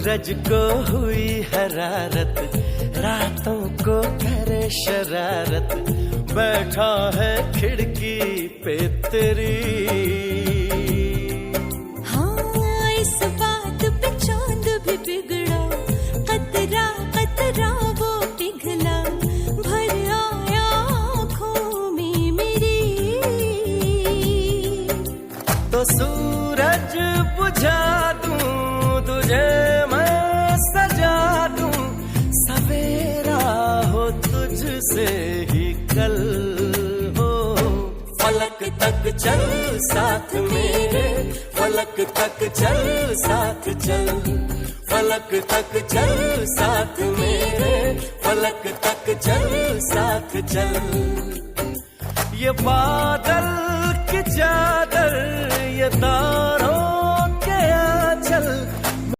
सूरज को हुई हरारत, रातों को करे शरारत, बैठा है खिड़की पे तेरी। हाँ इस बात पे चांद भी बिगड़ा, कतरा कतरा वो पिघला, भर आया आँखों में मेरी। तो सूरज बुझा दूं तुझे मैं सजा दूं, सवेरा हो तुझसे ही कल हो। फलक तक चल साथ मेरे, फलक तक चल साथ चल, फलक तक चल साथ मेरे, फलक तक चल साथ चल। ये बादल की चादर, ये तारों